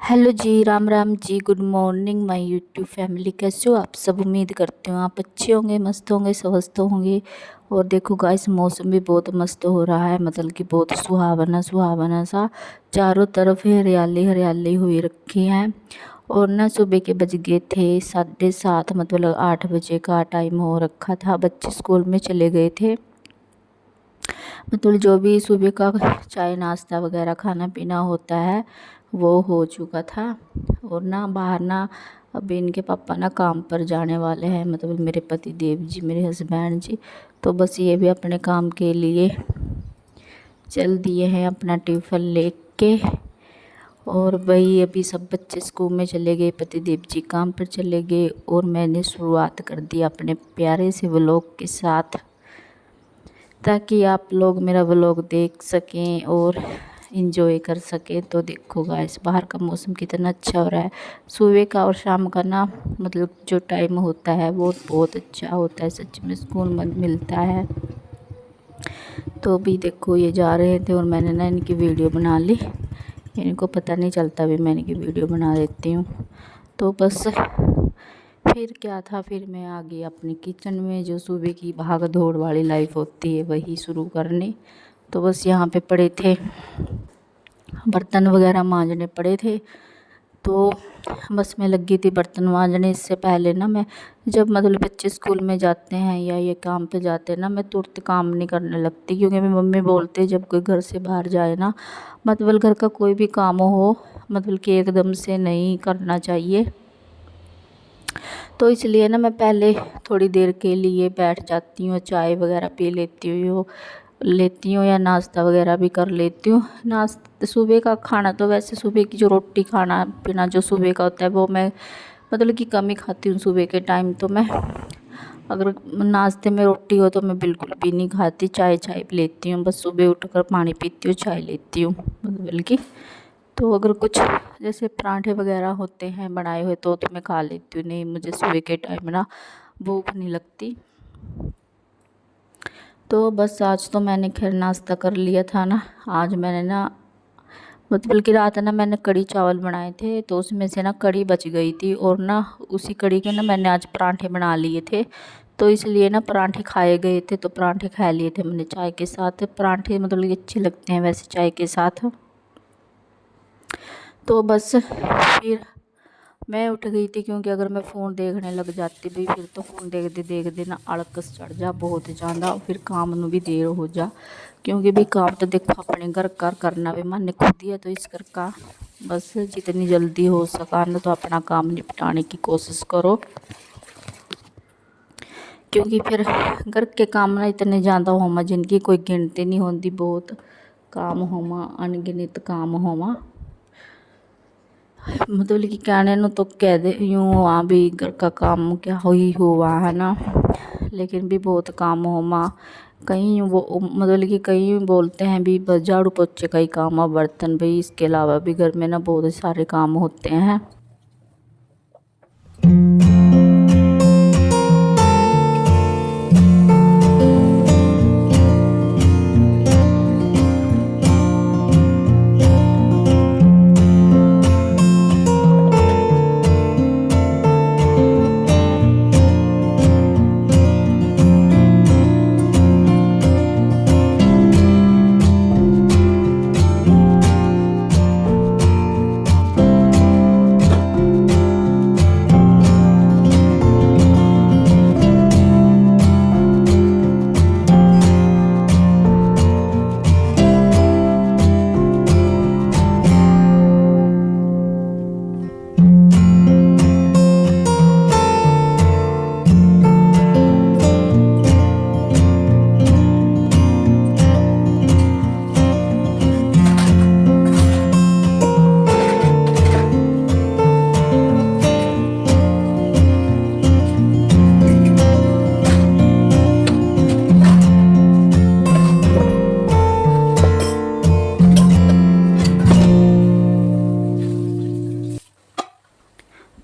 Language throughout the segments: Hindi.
Hello ji, Ram Ram ji, good morning my YouTube family. कैसे हो आप सब? उम्मीद करती हूँ आप अच्छे होंगे, मस्त होंगे, स्वस्थ होंगे। और देखो गाइस, मौसम भी बहुत मस्त हो रहा है, मतलब कि बहुत सुहावना सुहावना सा। चारों तरफ ही हरियाली हरियाली हुई रखी है। और ना सुबह के बज गए थे 7:30, मतलब 8 बजे का टाइम हो रखा था। बच्चे स्कूल में चले गए थे, मतलब जो भी सुबह का चाय नाश्ता वगैरह खाना पीना होता है वो हो चुका था। और ना बाहर ना अभी इनके पापा ना काम पर जाने वाले हैं, मतलब मेरे पति देव जी, मेरे हस्बैंड जी। तो बस ये भी अपने काम के लिए चल दिए हैं अपना टिफ़िन लेके। और वही अभी सब बच्चे स्कूल में चले गए, पति देव जी काम पर चले गए, और मैंने शुरुआत कर दी अपने प्यारे से व्लॉग के साथ, ताकि आप लोग मेरा व्लॉग देख सकें और इंजॉय कर सकें। तो देखो गाइस, बाहर का मौसम कितना अच्छा हो रहा है। सुबह का और शाम का ना, मतलब जो टाइम होता है वो बहुत अच्छा होता है, सच में सुकून मिलता है। तो अभी देखो ये जा रहे थे और मैंने ना इनकी वीडियो बना ली। इनको पता नहीं चलता भी मैंने की वीडियो बना देती हूँ। तो बस फिर क्या था, फिर मैं आ गई अपने किचन में। जो सुबह की भाग दौड़ वाली लाइफ होती है वही शुरू करने। तो बस यहाँ पे पड़े थे, बर्तन वगैरह मांजने पड़े थे। तो बस मैं लगी थी बर्तन मांजने। इससे पहले ना मैं, जब मतलब बच्चे स्कूल में जाते हैं या ये काम पे जाते हैं ना, मैं तुरंत काम नहीं करने लगती, क्योंकि मेरी मम्मी बोलते हैं जब कोई घर से बाहर जाए ना, मतलब घर का कोई भी काम हो, मतलब कि एकदम से नहीं करना चाहिए। तो इसलिए ना मैं पहले थोड़ी देर के लिए बैठ जाती हूँ, चाय वगैरह पी लेती हूँ या नाश्ता वगैरह भी कर लेती हूँ। नाश्ता सुबह का खाना तो वैसे सुबह की जो रोटी खाना पीना जो सुबह का होता है वो मैं मतलब कि कम ही खाती हूँ सुबह के टाइम। तो मैं अगर नाश्ते में रोटी हो तो मैं बिल्कुल भी नहीं खाती, चाय चाय पी लेती हूँ। बस सुबह उठकर पानी पीती हूँ, चाय लेती हूँ बल्कि। तो अगर कुछ जैसे पराठे वगैरह होते हैं बनाए हुए तो मैं खा लेती हूँ, नहीं मुझे सुबह के टाइम ना भूख नहीं लगती। तो बस आज तो मैंने खैर नाश्ता कर लिया था ना। आज मैंने ना, मतलब कि रात ना मैंने कढ़ी चावल बनाए थे, तो उसमें से ना कढ़ी बच गई थी, और ना उसी कढ़ी के ना मैंने आज पराठे बना लिए थे। तो इसलिए ना पराठे खाए गए थे, तो पराठे खा लिए थे मैंने चाय के साथ। पराठे मतलब कि अच्छे लगते हैं वैसे चाय के साथ। तो बस फिर मैं उठ गई थी, क्योंकि अगर मैं फ़ोन देखने लग जाती भाई, फिर तो फ़ोन देखते देखते ना आलस चढ़ जा बहुत ज़्यादा, फिर काम में भी देर हो जा। क्योंकि भी काम तो देखो अपने घर का करना भी मन खुद ही है, तो इस घर का बस जितनी जल्दी हो सका ना तो अपना काम निपटाने की कोशिश करो। क्योंकि फिर घर के काम ना इतने ज़्यादा होमा जिनकी कोई गिनती नहीं होती, बहुत काम होमा, अनगिनत काम होमा। मतलब कि कहने नु तो कह दे यूँ हुआ भी घर का काम क्या ही हुआ है ना, लेकिन भी बहुत काम हो माँ। कहीं वो मतलब कि कहीं बोलते हैं भी बस झाड़ू पोछे का ही काम है, बर्तन भाई, इसके अलावा भी घर में ना बहुत सारे काम होते हैं।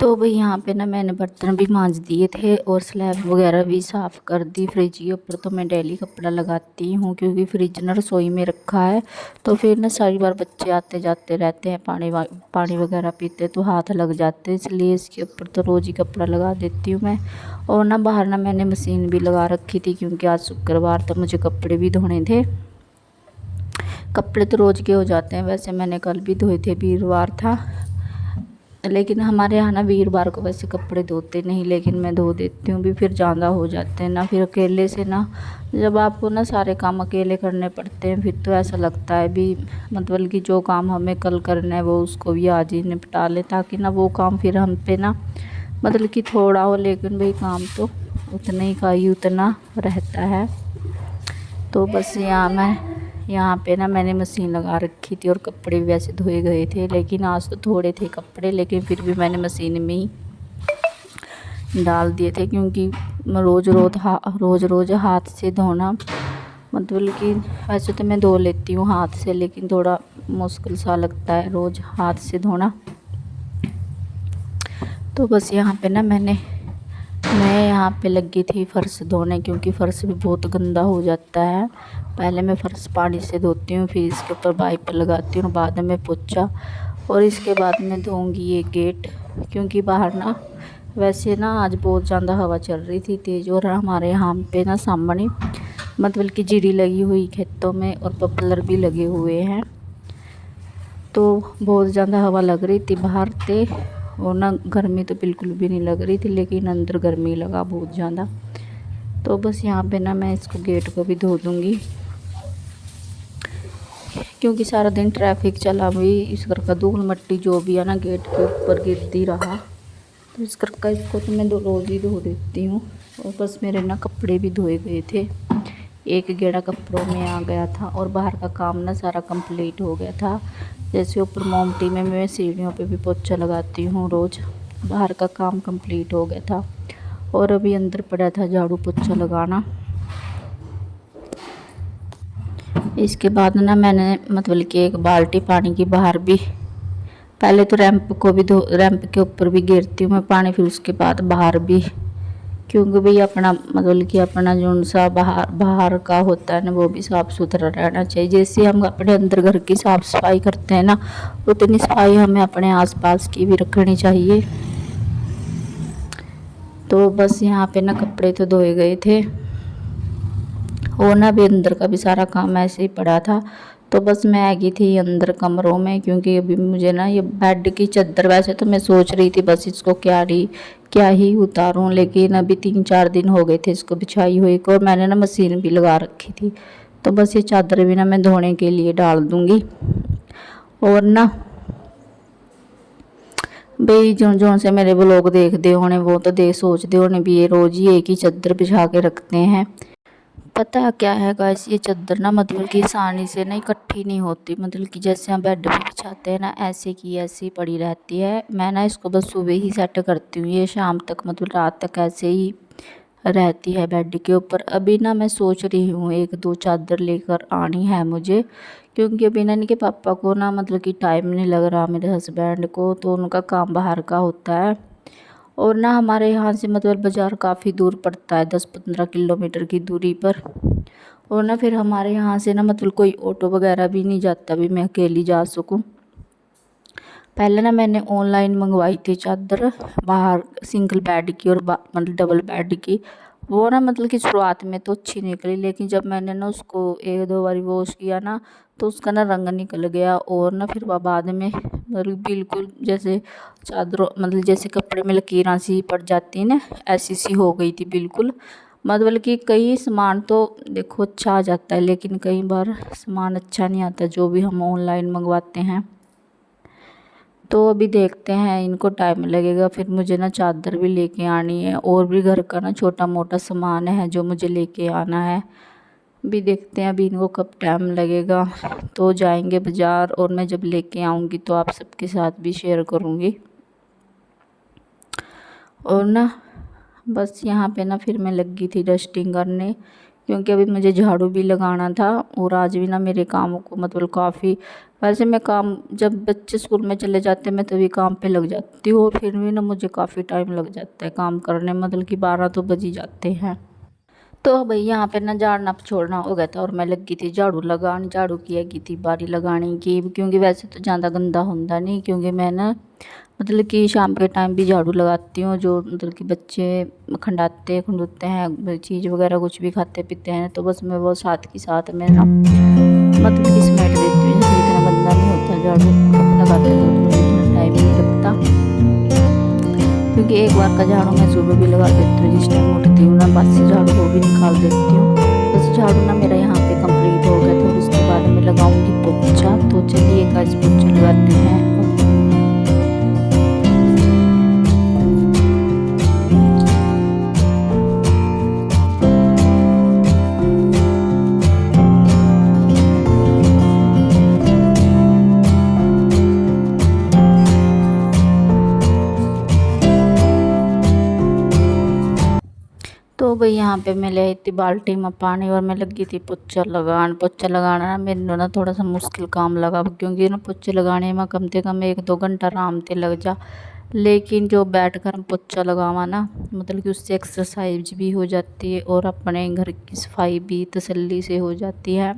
तो भाई यहाँ पे ना मैंने बर्तन भी मांज दिए थे और स्लैब वगैरह भी साफ़ कर दी। फ्रिज के ऊपर तो मैं डेली कपड़ा लगाती हूँ क्योंकि फ्रिज ना रसोई में रखा है, तो फिर ना सारी बार बच्चे आते जाते रहते हैं, पानी वगैरह पीते तो हाथ लग जाते हैं, इसलिए इसके ऊपर तो रोज़ ही कपड़ा लगा देती हूँ मैं। और ना बाहर ना मैंने मशीन भी लगा रखी थी क्योंकि आज शुक्रवार तो मुझे कपड़े भी धोने थे। कपड़े तो रोज़ के हो जाते हैं, वैसे मैंने कल भी धोए थे, वीरवार था, लेकिन हमारे यहाँ ना वीरवार को वैसे कपड़े धोते नहीं, लेकिन मैं धो देती हूँ भी, फिर ज़्यादा हो जाते हैं ना, फिर अकेले से ना जब आपको ना सारे काम अकेले करने पड़ते हैं फिर तो ऐसा लगता है भी मतलब कि जो काम हमें कल करना है वो उसको भी आज ही निपटा लें, ताकि ना वो काम फिर हम पे ना मतलब कि थोड़ा हो, लेकिन भाई काम तो उतना ही का ही उतना रहता है। तो बस यहाँ पे ना मैंने मशीन लगा रखी थी और कपड़े भी वैसे धोए गए थे, लेकिन आज तो थोड़े थे कपड़े, लेकिन फिर भी मैंने मशीन में ही डाल दिए थे क्योंकि रोज़ रोज़ हाथ से धोना मतलब कि वैसे तो मैं धो लेती हूँ हाथ से, लेकिन थोड़ा मुश्किल सा लगता है रोज़ हाथ से धोना। तो बस यहाँ पे ना मैं यहाँ पे लगी थी फर्श धोने क्योंकि फर्श भी बहुत गंदा हो जाता है। पहले मैं फर्श पानी से धोती हूँ, फिर इसके ऊपर वाइपर लगाती हूँ, बाद में पोछा, और इसके बाद मैं धोऊंगी ये गेट, क्योंकि बाहर ना वैसे ना आज बहुत ज़्यादा हवा चल रही थी तेज़, और हमारे यहाँ पे ना सामने मतलब कि जीरी लगी हुई खेतों में और पॉपुलर भी लगे हुए हैं, तो बहुत ज़्यादा हवा लग रही थी बाहर से, और ना गर्मी तो बिल्कुल भी नहीं लग रही थी, लेकिन अंदर गर्मी लगा बहुत ज़्यादा। तो बस यहाँ पे ना मैं इसको गेट को भी धो दूँगी क्योंकि सारा दिन ट्रैफिक चला भी, इस घर का धूल मिट्टी जो भी है ना गेट के ऊपर गिरती रहा, तो इस घर का इसको तो मैं रोज़ ही धो देती हूँ। और बस मेरे ना कपड़े भी धोए गए थे, एक गेड़ा कपड़ों में आ गया था, और बाहर का काम ना सारा कंप्लीट हो गया था। जैसे ऊपर मोमटी में मैं सीढ़ियों पे भी पोछा लगाती हूँ रोज़, बाहर का काम कंप्लीट हो गया था, और अभी अंदर पड़ा था झाड़ू पोछा लगाना। इसके बाद ना मैंने मतलब कि एक बाल्टी पानी की बाहर भी, पहले तो रैंप के ऊपर भी गिरती हूँ मैं पानी, फिर उसके बाद बाहर भी, क्योंकि भाई अपना मतलब कि अपना जो सा बाहर का होता है ना वो भी साफ़ सुथरा रहना चाहिए। जैसे हम अपने अंदर घर की साफ़ सफाई करते हैं ना, उतनी सफाई हमें अपने आसपास की भी रखनी चाहिए। तो बस यहाँ पे ना कपड़े तो धोए गए थे, और ना भी अंदर का भी सारा काम ऐसे ही पड़ा था। तो बस मैं आ गई थी अंदर कमरों में, क्योंकि अभी मुझे ना ये बेड की चादर, वैसे तो मैं सोच रही थी बस इसको क्या ही उतारूं, लेकिन अभी 3-4 दिन हो गए थे इसको बिछाई हुई को, और मैंने ना मशीन भी लगा रखी थी। तो बस ये चादर भी ना मैं धोने के लिए डाल दूँगी। और ना भाई जो से मेरे व्लॉग देखते होने वो तो सोचते होने भी ये रोज़ ही एक ही चादर बिछा के रखते हैं। पता क्या है गाइस, ये चादर ना मतलब कि आसानी से ना इकट्ठी नहीं होती, मतलब कि जैसे हम बेड पे बिछाते हैं ना ऐसे की ऐसी पड़ी रहती है। मैं ना इसको बस सुबह ही सेट करती हूँ, ये शाम तक मतलब रात तक ऐसे ही रहती है बेड के ऊपर। अभी ना मैं सोच रही हूँ 1-2 चादर लेकर आनी है मुझे, क्योंकि अभी ना इनके पापा को ना मतलब कि टाइम नहीं लग रहा, मेरे हस्बैंड को, तो उनका काम बाहर का होता है, और ना हमारे यहाँ से मतलब बाज़ार काफ़ी दूर पड़ता है, 10-15 किलोमीटर की दूरी पर। और ना फिर हमारे यहाँ से ना मतलब कोई ऑटो वगैरह भी नहीं जाता भी मैं अकेली जा सकूँ। पहले ना मैंने ऑनलाइन मंगवाई थी चादर बाहर सिंगल बेड की और मतलब डबल बेड की, वो ना मतलब कि शुरुआत में तो अच्छी निकली, लेकिन जब मैंने ना उसको 1-2 बारी वॉश किया ना तो उसका ना रंग निकल गया, और ना फिर वह बाद में मतलब बिल्कुल जैसे चादरों मतलब जैसे कपड़े में लकीरां सी पड़ जाती है ना, ऐसी सी हो गई थी बिल्कुल। मतलब कि कई सामान तो देखो अच्छा आ जाता है, लेकिन कई बार सामान अच्छा नहीं आता जो भी हम ऑनलाइन मंगवाते हैं। तो अभी देखते हैं, इनको टाइम लगेगा, फिर मुझे ना चादर भी लेके आनी है, और भी घर का ना छोटा मोटा सामान है जो मुझे लेके आना है। अभी देखते हैं अभी इनको कब टाइम लगेगा, तो जाएंगे बाज़ार, और मैं जब लेके आऊँगी तो आप सबके साथ भी शेयर करूँगी। और ना बस यहाँ पे ना फिर मैं लगी थी डस्टिंग करने, क्योंकि अभी मुझे झाड़ू भी लगाना था और आज भी ना मेरे कामों को मतलब काफ़ी, वैसे मैं काम जब बच्चे स्कूल में चले जाते हैं मैं तभी काम पे लग जाती हूँ और फिर भी ना मुझे काफ़ी टाइम लग जाता है काम करने में, मतलब कि 12 तो बज ही जाते हैं। तो भाई यहाँ पे ना झाड़ना छोड़ना हो गया था और मैं लगी थी झाड़ू लगाने, झाड़ू किया की थी बारी लगाने की, क्योंकि वैसे तो ज़्यादा गंदा होता नहीं, क्योंकि मैं ना मतलब कि शाम के टाइम भी झाड़ू लगाती हूँ, जो मतलब कि बच्चे खंडूते हैं चीज़ वगैरह कुछ भी खाते पीते हैं, तो बस मैं वो साथ के साथ में ना मतलब कि समेट देती हूँ, जैसे इतना गंदा नहीं होता झाड़ू लगाते तो मुझे इतना टाइम नहीं लगता, क्योंकि एक बार का झाड़ू मैं सुबह भी लगा देती हूँ, जिस टाइम उठती हूँ ना बासी झाड़ू वो भी निकाल देती हूँ। बस झाड़ू ना मेरा यहाँ पे कंप्लीट हो गया था और उसके बाद मैं लगाऊंगी पोछा। तो चलिए गाइस पोछा लगाते हैं। तो भाई यहाँ पे मैं ले आई थी बाल्टी में पानी और मैं लगी थी पोछा लगाना। पोछा लगाना ना मेरे ना थोड़ा सा मुश्किल काम लगा, क्योंकि ना पोछे लगाने में कम से कम 1-2 घंटा आराम से लग जा, लेकिन जो बैठ कर हम पोछा लगावा ना मतलब कि उससे एक्सरसाइज भी हो जाती है और अपने घर की सफाई भी तसल्ली से हो जाती है।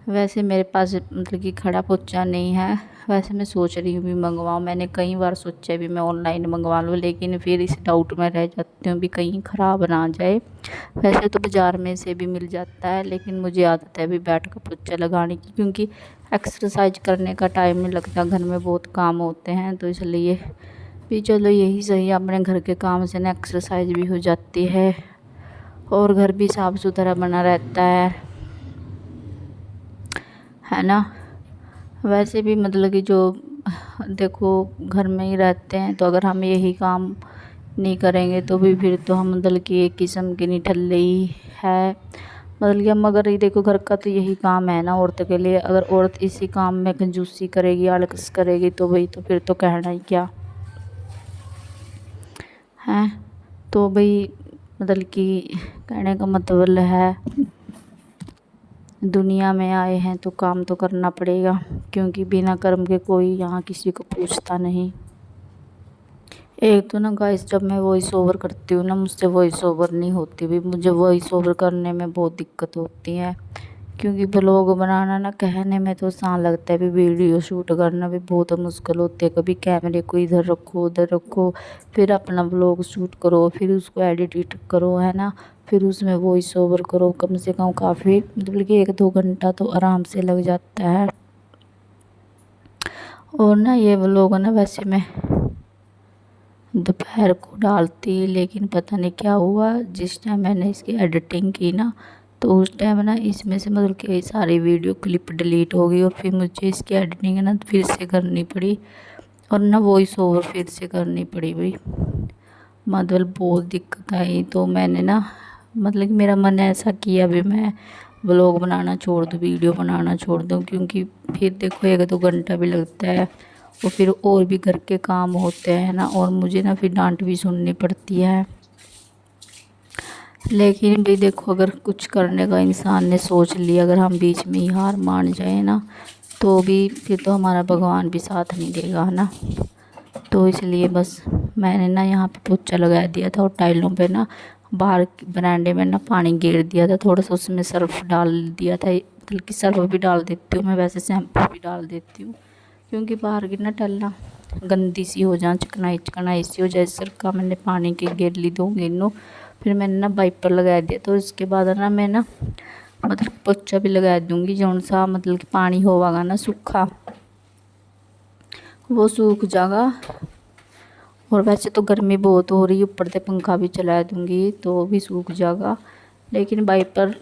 वैसे मेरे पास मतलब कि खड़ा पोछा नहीं है, वैसे मैं सोच रही हूँ भी मंगवाऊँ, मैंने कई बार सोचा भी मैं ऑनलाइन मंगवा लूँ, लेकिन फिर इस डाउट में रह जाती हूँ भी कहीं ख़राब ना जाए। वैसे तो बाज़ार में से भी मिल जाता है, लेकिन मुझे आदत है भी बैठ कर पोछा लगाने की, क्योंकि एक्सरसाइज करने का टाइम नहीं लगता, घर में बहुत काम होते हैं, तो इसलिए भी चलो यही सही है, अपने घर के काम से ना एक्सरसाइज भी हो जाती है और घर भी साफ़ सुथरा बना रहता है ना। वैसे भी मतलब कि जो देखो घर में ही रहते हैं, तो अगर हम यही काम नहीं करेंगे तो भी फिर तो हम मतलब कि एक किस्म की निठल्ले ही है। मतलब कि हम अगर ये देखो घर का तो यही काम है ना औरत के लिए, अगर औरत इसी काम में कंजूसी करेगी आलस करेगी तो भाई तो फिर तो कहना ही क्या है। तो भाई मतलब कि कहने का मतलब है दुनिया में आए हैं तो काम तो करना पड़ेगा, क्योंकि बिना कर्म के कोई यहाँ किसी को पूछता नहीं। एक तो ना गाइस जब मैं वॉइस ओवर करती हूँ ना मुझसे वॉइस ओवर नहीं होती भी, मुझे वॉइस ओवर करने में बहुत दिक्कत होती है, क्योंकि ब्लॉग बनाना ना कहने में तो आसान लगता है भी वीडियो शूट करना भी बहुत मुश्किल होती है। कभी कैमरे को इधर रखो उधर रखो, फिर अपना ब्लॉग शूट करो, फिर उसको एडिट करो है ना, फिर उसमें वॉइस ओवर करो, कम से कम काफ़ी मतलब कि 1-2 घंटा तो आराम से लग जाता है। और ना ये व्लॉग ना वैसे मैं दोपहर को डालती, लेकिन पता नहीं क्या हुआ जिस टाइम मैंने इसकी एडिटिंग की ना तो उस टाइम ना इसमें से मतलब कि सारी वीडियो क्लिप डिलीट हो गई और फिर मुझे इसकी एडिटिंग ना फिर से करनी पड़ी और ना वॉइस ओवर फिर से करनी पड़ी भाई, मतलब बहुत दिक्कत आई। तो मैंने ना मतलब कि मेरा मन ऐसा किया भी मैं व्लॉग बनाना छोड़ दूँ, वीडियो बनाना छोड़ दूँ, क्योंकि फिर देखो 1-2 घंटा भी लगता है और फिर और भी घर के काम होते हैं ना, और मुझे ना फिर डांट भी सुननी पड़ती है। लेकिन भी देखो अगर कुछ करने का इंसान ने सोच लिया, अगर हम बीच में ही हार मान जाए ना तो भी फिर तो हमारा भगवान भी साथ नहीं देगा है ना। तो इसलिए बस मैंने ना यहाँ पे पोछा लगा दिया था और टाइलों पे ना बाहर बरांडे में ना पानी गेर दिया था, थोड़ा सा उसमें सर्फ डाल दिया था, मतलब कि सर्फ भी डाल देती हूँ मैं, वैसे शैम्पू भी डाल देती हूँ, क्योंकि बाहर की ना टल्ला गंदी सी हो जाए, चिकनाई चिकनाई सी हो जाए, सिर का मैंने पानी के गेर ली दूँगी इन्हों। फिर मैंने ना वाइपर लगा दिया, तो इसके बाद ना मैं ना मतलब पोछा भी लगा दूँगी, जौन सा मतलब कि पानी होगा ना सूखा वो सूख जाएगा। और वैसे तो गर्मी बहुत हो रही है, ऊपर से पंखा भी चला दूँगी तो भी सूख जाएगा, लेकिन वाइपर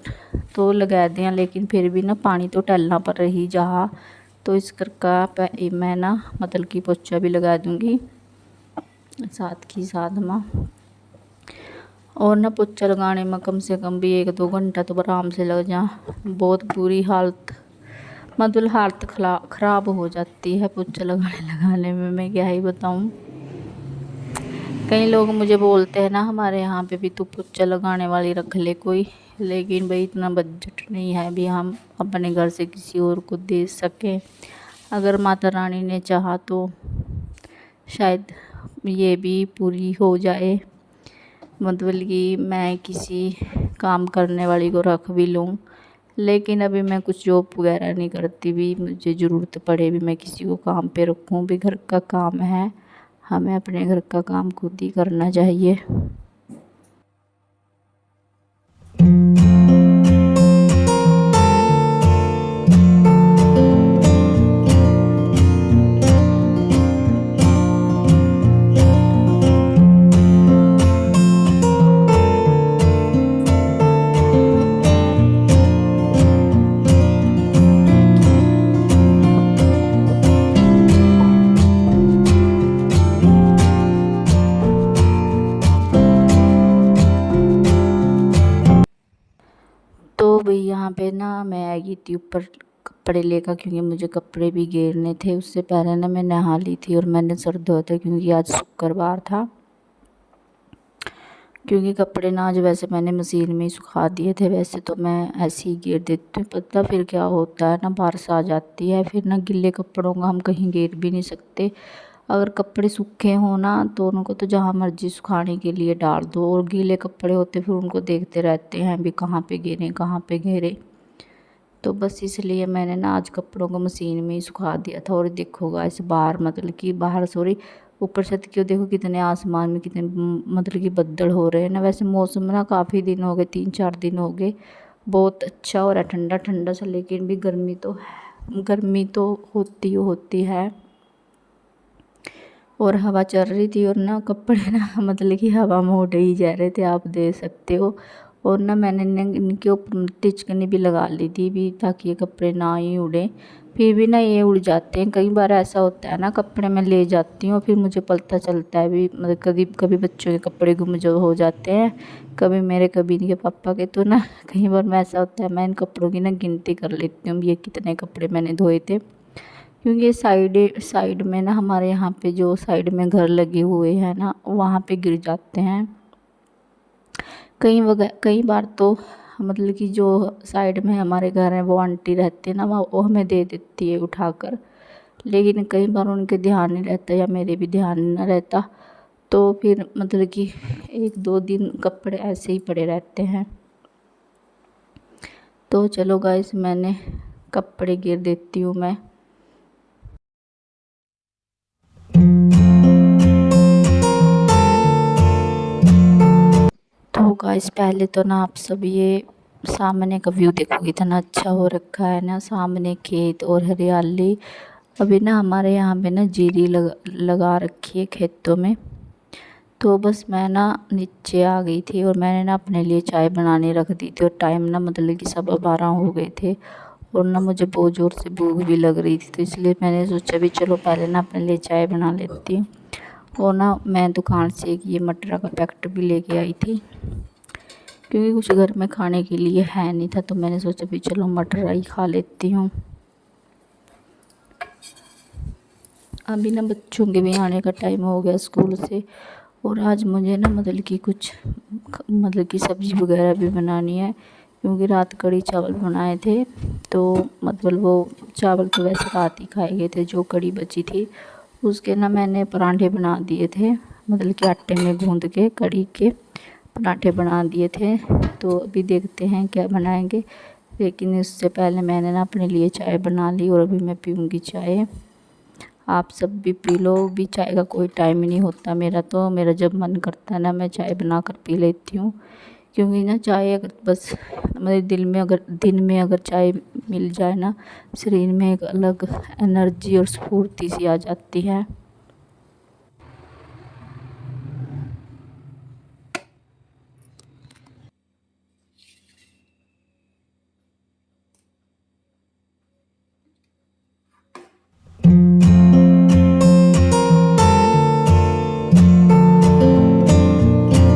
तो लगा दिया, लेकिन फिर भी ना पानी तो टलना पड़ रही जहाँ, तो इस करके मैं ना मतलब कि पोछा भी लगा दूँगी साथ की साथ में। और ना पोछा लगाने में कम से कम भी 1-2 घंटा तो आराम से लग जा, बहुत बुरी हालत मतलब हालत ख़राब हो जाती है पोछा लगाने में, मैं क्या ही बताऊँ। कई लोग मुझे बोलते हैं ना हमारे यहाँ पे भी तू पोछा लगाने वाली रख ले कोई, लेकिन भाई इतना बजट नहीं है भी हम अपने घर से किसी और को दे सकें। अगर माता रानी ने चाहा तो शायद ये भी पूरी हो जाए, मतलब कि मैं किसी काम करने वाली को रख भी लूँ। लेकिन अभी मैं कुछ जॉब वगैरह नहीं करती, भी मुझे ज़रूरत पड़े भी मैं किसी को काम पे रखूँ, भी घर का काम है, हमें अपने घर का काम खुद ही करना चाहिए। तो भाई यहाँ पे ना मैं आ गई थी ऊपर कपड़े लेकर, क्योंकि मुझे कपड़े भी घेरने थे। उससे पहले ना मैं नहा ली थी और मैंने सर धोया था, क्योंकि आज शुक्रवार था। क्योंकि कपड़े ना आज वैसे मैंने मशीन में ही सुखा दिए थे, वैसे तो मैं ऐसे ही घेर देती हूँ। पता फिर क्या होता है ना, बारिश आ जाती है, फिर ना गिले कपड़ों का हम कहीं घेर भी नहीं सकते। अगर कपड़े सूखे हो ना तो उनको तो जहाँ मर्जी सुखाने के लिए डाल दो, और गीले कपड़े होते फिर उनको देखते रहते हैं भी कहाँ पे गिरे कहाँ पे गिरे। तो बस इसलिए मैंने ना आज कपड़ों को मशीन में ही सुखा दिया था। और देखो गाइस बाहर, मतलब कि बाहर सॉरी, ऊपर छत क्यों देखो कितने आसमान में कितने मतलब कि बद्दल हो रहे हैं ना। वैसे मौसम ना काफ़ी दिन हो गए, 3-4 दिन हो गए, बहुत अच्छा हो रहा है, ठंडा ठंडा सा। लेकिन भी गर्मी तो होती है। और हवा चल रही थी और ना कपड़े ना मतलब कि हवा में उड़ ही जा रहे थे, आप देख सकते हो। और ना मैंने इनके ऊपर टिचकनी भी लगा ली थी भी, ताकि ये कपड़े ना ही उड़े। फिर भी ना ये उड़ जाते हैं। कई बार ऐसा होता है ना, कपड़े मैं ले जाती हूँ फिर मुझे पता चलता है भी, मतलब कभी कभी बच्चों के कपड़े गुम जो हो जाते हैं, कभी मेरे कभी इनके पापा के। तो ना कई बार मैं ऐसा होता है, मैं इन कपड़ों की ना गिनती कर लेती हूँ ये कितने कपड़े मैंने धोए थे। क्योंकि ये साइड में ना, हमारे यहाँ पे जो साइड में घर लगे हुए हैं ना, वहाँ पे गिर जाते हैं। कई बार तो मतलब कि जो साइड में हमारे घर है वो आंटी रहती है ना, वो हमें दे देती है उठाकर। लेकिन कई बार उनके ध्यान नहीं रहता या मेरे भी ध्यान नहीं रहता, तो फिर मतलब कि 1-2 दिन कपड़े ऐसे ही पड़े रहते हैं। तो चलो गाइस, मैंने कपड़े गिर देती हूँ मैं। तो गाइस पहले तो ना आप सब ये सामने का व्यू देखो, कितना अच्छा हो रखा है ना, सामने खेत और हरियाली। अभी ना हमारे यहाँ पे ना जीरी लगा रखी है खेतों में। तो बस मैं ना नीचे आ गई थी और मैंने ना अपने लिए चाय बनाने रख दी थी। और टाइम ना मतलब कि 12:15 हो गए थे, और ना मुझे बहुत ज़ोर से भूख भी लग रही थी। तो इसलिए मैंने सोचा भी चलो पहले ना अपने लिए चाय बना लेती हूँ। और ना मैं दुकान से एक ये मटर का पैकेट भी लेके आई थी, क्योंकि कुछ घर में खाने के लिए है नहीं था। तो मैंने सोचा भी चलो मटर ही खा लेती हूँ। अभी ना बच्चों के भी आने का टाइम हो गया स्कूल से, और आज मुझे ना मतलब कि कुछ मतलब कि सब्ज़ी वगैरह भी बनानी है, क्योंकि रात कड़ी चावल बनाए थे। तो मतलब वो चावल तो वैसे रात ही खाए गए थे, जो कड़ी बची थी उसके ना मैंने पराठे बना दिए थे, मतलब कि आटे में गूँध के कड़ी के पराठे बना दिए थे। तो अभी देखते हैं क्या बनाएंगे। लेकिन इससे पहले मैंने ना अपने लिए चाय बना ली, और अभी मैं पीऊँगी चाय। आप सब भी पी लो, भी चाय का कोई टाइम नहीं होता। मेरा जब मन करता है ना, मैं चाय बना कर पी लेती हूँ। क्योंकि ना चाय अगर बस मेरे दिन में अगर चाय मिल जाए ना, शरीर में एक अलग एनर्जी और स्फूर्ति सी आ जाती है।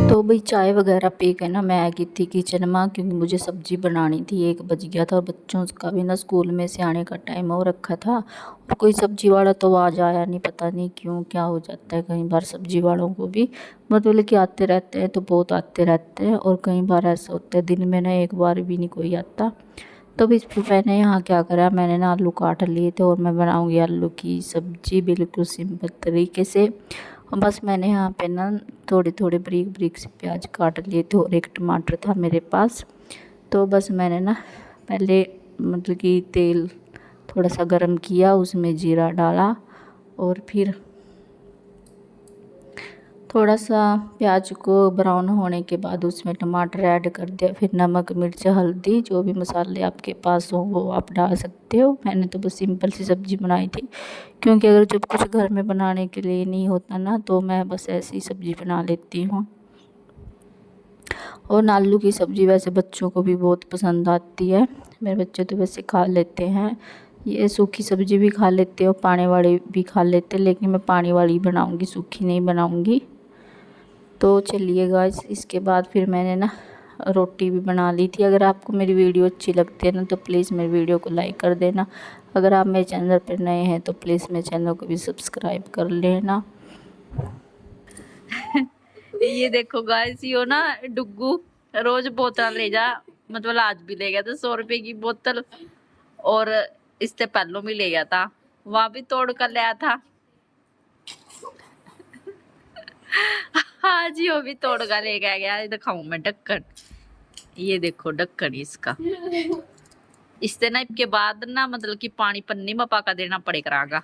तो भाई चाय वगैरह पी के ना मैं आ गई थी किचन में, क्योंकि मुझे सब्जी बनानी थी। 1 बज गया था और बच्चों का भी ना स्कूल में से आने का टाइम हो रखा था, और कोई सब्जी वाला तो आज आया नहीं। पता नहीं क्यों, क्या हो जाता है कई बार सब्जी वालों को भी, मतलब कि आते रहते हैं तो बहुत आते रहते हैं, और कई बार ऐसा होता है दिन में ना 1 बार भी नहीं कोई आता। तो इस पर मैंने यहाँ क्या करा, मैंने ना आलू काट लिए थे और मैं बनाऊँगी आलू की सब्ज़ी बिल्कुल सिंपल तरीके से। और बस मैंने यहाँ पे ना थोड़े थोड़े बारीक बारीक से प्याज काट लिए थे और 1 टमाटर था मेरे पास। तो बस मैंने ना पहले मतलब कि तेल थोड़ा सा गरम किया, उसमें जीरा डाला और फिर थोड़ा सा प्याज को ब्राउन होने के बाद उसमें टमाटर ऐड कर दिया। फिर नमक मिर्च हल्दी जो भी मसाले आपके पास हो वो आप डाल सकते हो। मैंने तो बस सिंपल सी सब्ज़ी बनाई थी, क्योंकि अगर जब कुछ घर में बनाने के लिए नहीं होता ना तो मैं बस ऐसी सब्ज़ी बना लेती हूँ। और आलू की सब्ज़ी वैसे बच्चों को भी बहुत पसंद आती है, मेरे बच्चे तो वैसे खा लेते हैं। ये सूखी सब्ज़ी भी खा लेते हैं और पानी वाली भी खा लेते हैं, लेकिन मैं पानी वाली बनाऊँगी, सूखी नहीं बनाऊँगी। तो चलिए गाइस, इसके बाद फिर मैंने ना रोटी भी बना ली थी। अगर आपको मेरी वीडियो अच्छी लगती है ना तो प्लीज़ मेरी वीडियो को लाइक कर देना। अगर आप मेरे चैनल पर नए हैं तो प्लीज़ मेरे चैनल को भी सब्सक्राइब कर लेना। ये देखो गाइस, यो ना डुग्गू रोज बोतल ले जा, मतलब आज भी ले गया था 100 रुपए की बोतल, और इससे पहलों भी ले गया था, वहां भी तोड़ कर लाया था। हाँ जी, वो भी तोड़ कर ले गया। ये दिखाऊं मैं ढक्कन, ये देखो ढक्कन इसका। इससे ना इसके बाद ना मतलब कि पानी पन्नी में पका देना पड़ेगा।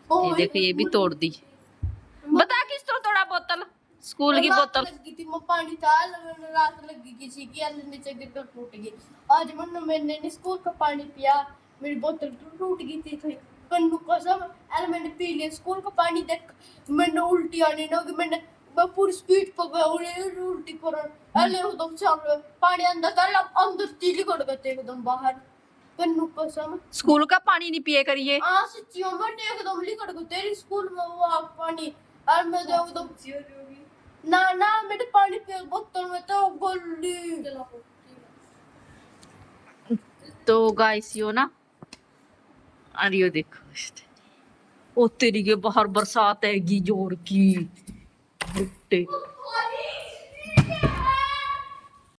ये देखो ये भी तोड़ दी। बता किस तो तोड़ा बोतल, स्कूल की बोतल लगी थी, मैं पानी था रात लगी किसी की नीचे गिर कर टूट गई। आज मैंने स्कूल का पानी पिया, मेरी बोतल टूट गई थी। कन्नू कसम, अरे मैंने पी लिया स्कूल का पानी, देख मैंने उल्टी आने लगी। मैं पूरी स्पीड पर गया उल्टी कर, अरे एकदम सामने पानी अंदर था, अंदर चीली कर गए एकदम बाहर। कन्नू कसम, स्कूल का पानी नहीं पिए करिए। हाँ सच्ची में एकदम लिकड़ गए तेरी स्कूल में वो पानी। और मैं जो एकदम ना ना मेरे पानी पिया बोतल में तो गोली। तो गाइस यो ना, अरे यो देखो, ओ तेरी के बाहर बरसात हैगी जोर की, भुट्टे